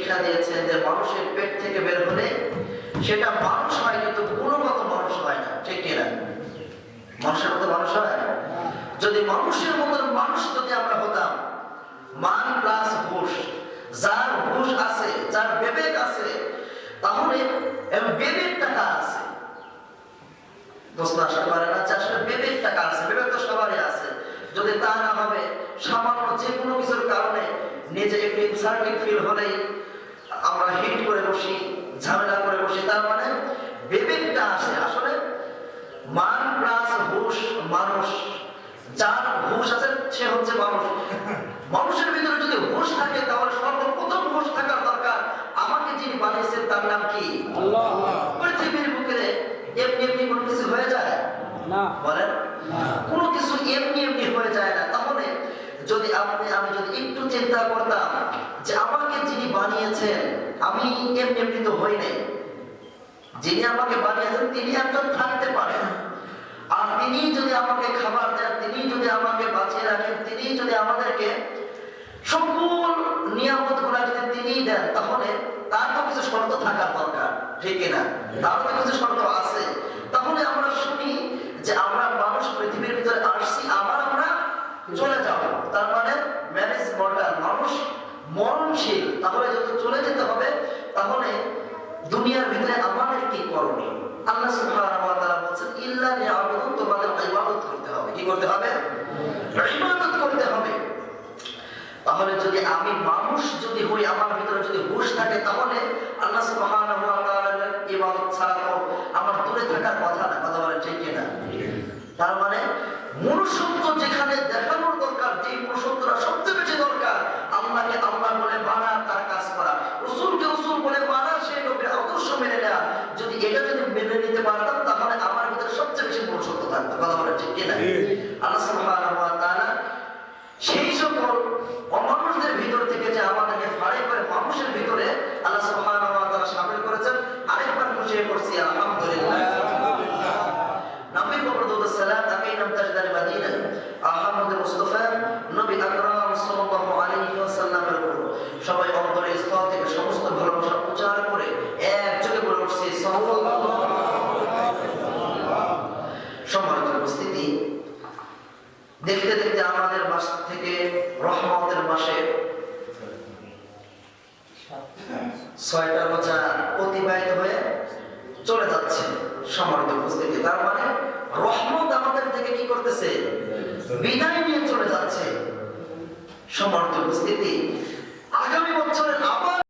শিক্ষা দিয়েছেন যে মানুষের পেট থেকে বের হলে সেটা মানুষ হয়, কিন্তু গুণগত মানুষ হয় না, ঠিক কিনা? মানুষের মতো মানুষ হয়। যদি মানুষের মতো মানুষ যদি আমরা হতাম, মান প্লাস হুশ, যার হুশ আছে, যার বিবেক আছে, তাহলে বিবেক টাকা আছে, দোস্ত আসতে পারে না, আসলে বিবেক টাকা আছে, বিবেক তো সবারই আছে। যদি তা না হবে, সামান্য যে কোনো কিছুর কারণে নিজে একটু ইনসাল্টিং ফিল হলেই আমরা হিট করে বসি, ঝামেলা করে বসি, তার মানে বিবেকটা আসে। আসলে মান প্লাস হুশ মানুষ, যার হুশ আছে সে হচ্ছে মানুষ। মানুষের ভিতরে যদি হুশ থাকে, তাহলে সর্বপ্রথম হুশ থাকার দরকার আমাকে যিনি বানিয়েছেন তার নাম কি? আল্লাহ। পৃথিবীর বুকে এমনি এমনি কোনো কিছু হয়ে যায় না, বলেন? কোনো কিছু এমনি এমনি হয়ে যায় না। তাহলে যদি আমি যদি একটু চিন্তা করতাম যে আমাকে যিনি বানিয়েছেন, আমি এমনি এমনি তো হই নাই, যিনি আমাকে বানিয়েছেন তিনি একজন থাকতে পারেন, আর তিনি যদি আমাকে খাবার দেন, তিনি যদি আমাকে বাঁচিয়ে রাখেন, তিনি যদি আমাদেরকে সকল নিয়ামত গুলা যদি তিনি দেন, তাহলে তার তো কিছু শর্ত থাকার দরকার, ঠিক না? তার তো কিছু শর্ত আছে। তাহলে আমরা শুনি যে আমরা মানুষ পৃথিবীর ভিতরে আসছি, আবার আমরা চলে যাব, তার মানে ম্যানেজ মর্টাল, মানুষ মরণশীল। তাহলে যত চলে যেতে হবে, তাহলে দুনিয়ার ভিতরে আমাদের কি করণীয়? আল্লাহ সুবহানাহু ওয়া তাআলা বলেন, ইল্লা লিয়াবুদুন, তোমাদের ইবাদত করতে হবে। কি করতে হবে? ইবাদত করতে হবে। তাহলে যদি আমি মানুষ যদি হই, আমার ভিতরে যদি হুশ থাকে, তাহলে আল্লাহ সুবহানাহু ওয়া তাআলার ইবাদত ছাড়া তো আমার দূরে থাকার কথা না, কথা বলেন, ঠিক কি না? তার মানে মনুষ্যত্ব যেখানে দেখানোর দরকার, যে মনুষ্যত্বটা সবচেয়ে বেশি দরকার, আল্লাহকে আল্লাহ বলে মানা, তার কাজ করা, রাসূলকে রাসূল বলে মানা, সেই নবীর আদর্শ মেনে নেওয়া, যদি এটা যদি মেনে নিতে পারতাম, তাহলে আমার ভিতরে সবচেয়ে বেশি মনুষ্যত্ব থাকতো, কথা বলেন, ঠিক কি না? আল্লাহ সুবহানাহু ওয়া তাআলা সেই সকল অমানুষদের ভিতর থেকে যে আমাদেরকে ফাড়ে করে মানুষের ভিতরে আল্লাহ সুবহানাহু ওয়া তাআলা শামিল করেছেন। আরেকবার খুশি হয়ে পড়ছি আলহামদুলিল্লাহ। নবী মুহাম্মদ সাল্লাল্লাহু আলাইহি ওয়া সাল্লাম মদিনা আহমদ মুস্তাফা নবী আকরাম সাল্লাল্লাহু আলাইহি ওয়াসাল্লামের উপর সবাই অন্তরে স্থল থেকে সমস্ত ভালোবাসা উচ্চারণ করে একযোগে বলে উঠছে সাল্লাল্লাহু আলাইহি ওয়াসাল্লাম। সম্মানিত উপস্থিতি, দেখতে দেখতে আমাদের মাস থেকে রহমতের মাসে 6টা রোজা অতিবাহিত হয়ে চলে যাচ্ছে। সম্মানিত উপস্থিতি, তার মানে রহমত আমাদের থেকে কি করতেছে? বিদায় নিয়ে চলে যাচ্ছে। সম্মানিত উপস্থিতি, আগামী বছরের আবার